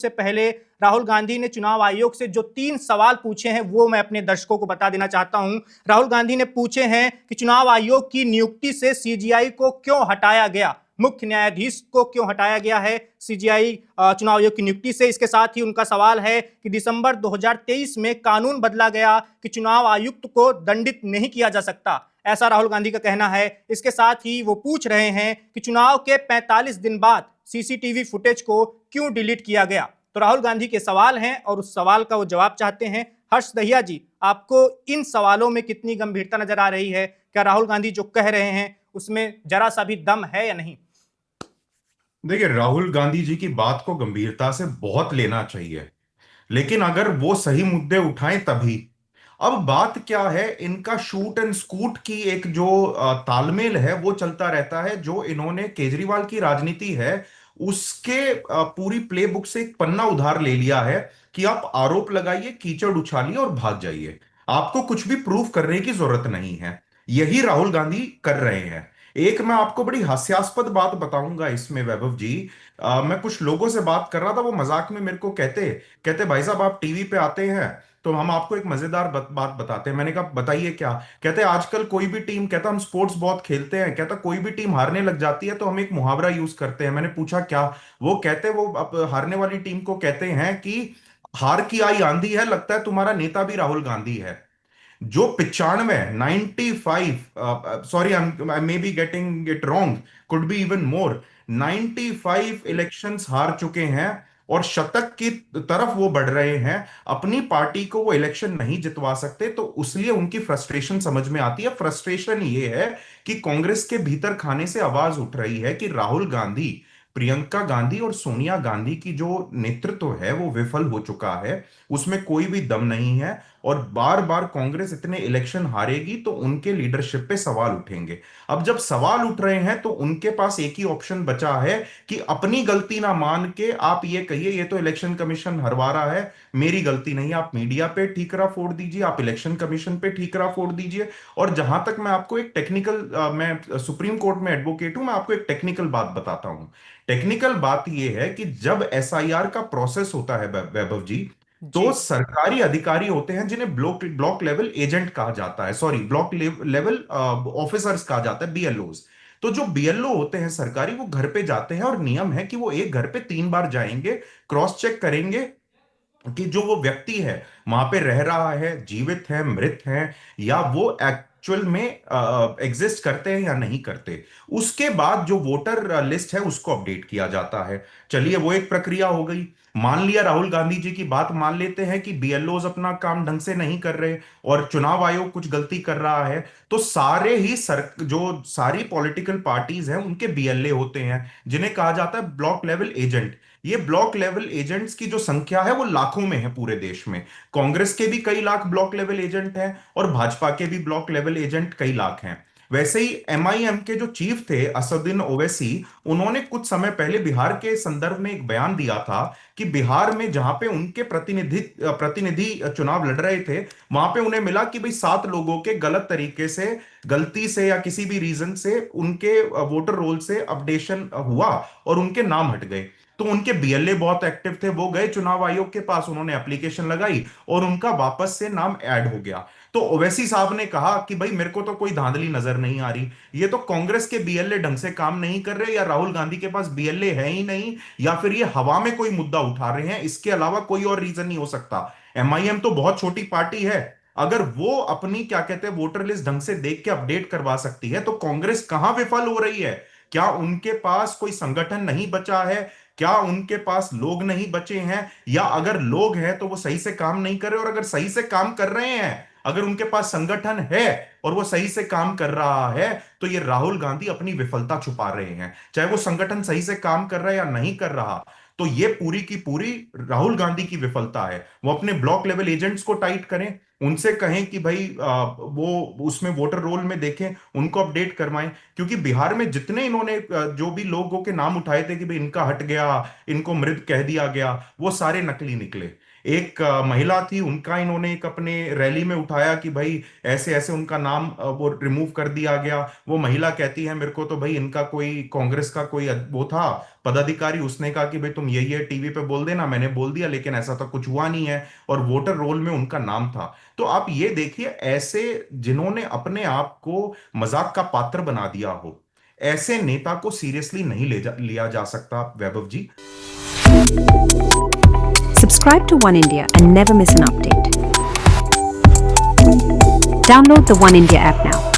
से पहले राहुल गांधी ने चुनाव आयोग से जो 3 सवाल पूछे हैं वो मैं अपने दर्शकों को बता देना चाहता हूं। राहुल गांधी ने पूछे हैं कि चुनाव आयोग की नियुक्ति से सीजीआई को क्यों हटाया गया, मुख्य न्यायाधीश को क्यों हटाया गया है सीजीआई चुनाव आयोग की नियुक्ति से। इसके साथ ही उनका सवाल है कि दिसंबर 2023 में कानून बदला गया कि चुनाव आयुक्त को दंडित नहीं किया जा सकता, ऐसा राहुल गांधी का कहना है। इसके साथ ही वो पूछ रहे हैं कि चुनाव के 45 दिन बाद सीसीटीवी फुटेज को क्यों डिलीट किया गया। तो राहुल गांधी के सवाल हैं और उस सवाल का वो जवाब चाहते हैं। हर्ष दहिया जी, आपको इन सवालों में कितनी गंभीरता नजर आ रही है? क्या राहुल गांधी जो कह रहे हैं उसमें जरा सा भी दम है या नहीं? देखिए, राहुल गांधी जी की बात को गंभीरता से बहुत लेना चाहिए, लेकिन अगर वो सही मुद्दे उठाएं तभी। अब बात क्या है, इनका शूट एंड स्कूट की एक जो तालमेल है वो चलता रहता है। जो इन्होंने केजरीवाल की राजनीति है उसके पूरी प्लेबुक से एक पन्ना उधार ले लिया है कि आप आरोप लगाइए, कीचड़ उछालिए और भाग जाइए। आपको कुछ भी प्रूव करने की जरूरत नहीं है। यही राहुल गांधी कर रहे हैं। एक मैं आपको बड़ी हास्यास्पद बात बताऊंगा इसमें, वैभव जी। मैं कुछ लोगों से बात कर रहा था, वो मजाक में मेरे को कहते कहते भाई साहब आप टीवी पे आते हैं तो हम आपको एक मजेदार बात बताते हैं। मैंने कहा बताइए क्या। कहते आजकल कोई भी टीम, कहता हम स्पोर्ट्स बहुत खेलते हैं, कहता कोई भी टीम हारने लग जाती है तो हम एक मुहावरा यूज करते हैं। मैंने पूछा क्या। वो कहते वो अब हारने वाली टीम को कहते हैं कि हार की आई आंधी है, लगता है तुम्हारा नेता भी राहुल गांधी है। जो 95, 95, sorry I may be getting it wrong, could be even more, 95 elections हार चुके हैं और शतक की तरफ वो बढ़ रहे हैं। अपनी पार्टी को वो इलेक्शन नहीं जितवा सकते, तो उसलिए उनकी फ्रस्ट्रेशन समझ में आती है। फ्रस्ट्रेशन ये है कि कांग्रेस के भीतर खाने से आवाज उठ रही है कि राहुल गांधी, प्रियंका गांधी और सोनिया गांधी की जो नेतृत्व है वो विफल हो चुका है, उसमें कोई भी दम नहीं है। और बार बार कांग्रेस इतने इलेक्शन हारेगी तो उनके लीडरशिप पे सवाल उठेंगे। अब जब सवाल उठ रहे हैं तो उनके पास एक ही ऑप्शन बचा है कि अपनी गलती ना मान के आप ये कहिए ये तो इलेक्शन कमीशन हरवा रहा है, मेरी गलती नहीं है। आप मीडिया पे ठीकरा फोड़ दीजिए, आप इलेक्शन कमीशन पे ठीकरा फोड़ दीजिए। और जहां तक मैं आपको एक टेक्निकल, मैं सुप्रीम कोर्ट में एडवोकेट हूं, मैं आपको एक टेक्निकल बात बताता हूं। टेक्निकल बात यह है कि जब एसआईआर का प्रोसेस होता है वैभव जी, जी। तो सरकारी अधिकारी होते हैं जिन्हें ब्लॉक ब्लॉक लेवल एजेंट कहा जाता है, सॉरी ब्लॉक लेवल ऑफिसर्स कहा जाता है, बीएलओस। तो जो बीएलओ होते हैं सरकारी, वो घर पे जाते हैं और नियम है कि वो एक घर पे 3 बार जाएंगे, क्रॉस चेक करेंगे कि जो वो व्यक्ति है वहां पे रह रहा है, जीवित है, मृत है, या वो एक्चुअल में एग्जिस्ट करते हैं या नहीं करते। उसके बाद जो वोटर लिस्ट है उसको अपडेट किया जाता है। चलिए वो एक प्रक्रिया हो गई। मान लिया राहुल गांधी जी की बात मान लेते हैं कि बीएलओज अपना काम ढंग से नहीं कर रहे और चुनाव आयोग कुछ गलती कर रहा है, तो सारे ही जो सारी पॉलिटिकल पार्टीज हैं उनके बीएलए होते हैं जिन्हें कहा जाता है ब्लॉक लेवल एजेंट। ये ब्लॉक लेवल एजेंट्स की जो संख्या है वो लाखों में है पूरे देश में। कांग्रेस के भी कई लाख ब्लॉक लेवल एजेंट हैं और भाजपा के भी ब्लॉक लेवल एजेंट कई लाख हैं। वैसे ही एमआईएम के जो चीफ थे असदुद्दीन ओवैसी, उन्होंने कुछ समय पहले बिहार के संदर्भ में एक बयान दिया था कि बिहार में जहां पे उनके प्रतिनिधि प्रतिनिधि चुनाव लड़ रहे थे, वहां पे उन्हें मिला कि भाई 7 लोगों के गलत तरीके से, गलती से या किसी भी रीजन से उनके वोटर रोल से अपडेशन हुआ और उनके नाम हट गए। तो उनके बीएलए बहुत एक्टिव थे, वो गए चुनाव आयोग के पास, उन्होंने एप्लीकेशन लगाई और उनका वापस से नाम ऐड हो गया। तो ओवैसी साहब ने कहा कि भाई मेरे को तो कोई धांधली नजर नहीं आ रही, ये तो कांग्रेस के बीएलए ढंग से काम नहीं कर रहे, या राहुल गांधी के पास बीएलए है ही नहीं, या फिर ये हवा में कोई मुद्दा उठा रहे हैं, इसके अलावा कोई और रीजन नहीं हो सकता। एमआईएम तो बहुत छोटी पार्टी है, अगर वो अपनी क्या कहते हैं वोटर लिस्ट ढंग से देख के अपडेट करवा सकती है तो कांग्रेस कहां विफल हो रही है? क्या उनके पास कोई संगठन नहीं बचा है? क्या उनके पास लोग नहीं बचे हैं? या अगर लोग हैं तो वो सही से काम नहीं कर रहे? और अगर सही से काम कर रहे हैं, अगर उनके पास संगठन है और वो सही से काम कर रहा है, तो ये राहुल गांधी अपनी विफलता छुपा रहे हैं। चाहे वो संगठन सही से काम कर रहा है या नहीं कर रहा, तो ये पूरी की पूरी राहुल गांधी की विफलता है। वो अपने ब्लॉक लेवल एजेंट्स को टाइट करें, उनसे कहें कि भाई वो उसमें वोटर रोल में देखें, उनको अपडेट करवाएं। क्योंकि बिहार में जितने इन्होंने जो भी लोगों के नाम उठाए थे कि भाई इनका हट गया, इनको मृत कह दिया गया, वो सारे नकली निकले। एक महिला थी, उनका इन्होंने एक अपने रैली में उठाया कि भाई ऐसे ऐसे उनका नाम वो रिमूव कर दिया गया। वो महिला कहती है मेरे को तो भाई इनका कोई कांग्रेस का कोई वो था, पदाधिकारी, उसने कहा कि भाई तुम ये टीवी पे बोल देना, मैंने बोल दिया, लेकिन ऐसा तो कुछ हुआ नहीं है, और वोटर रोल में उनका नाम था। तो आप ये देखिए, ऐसे जिन्होंने अपने आप को मजाक का पात्र बना दिया हो, ऐसे नेता को सीरियसली नहीं लिया जा सकता, वैभव जी। Subscribe to One India and never miss an update. Download the One India app now.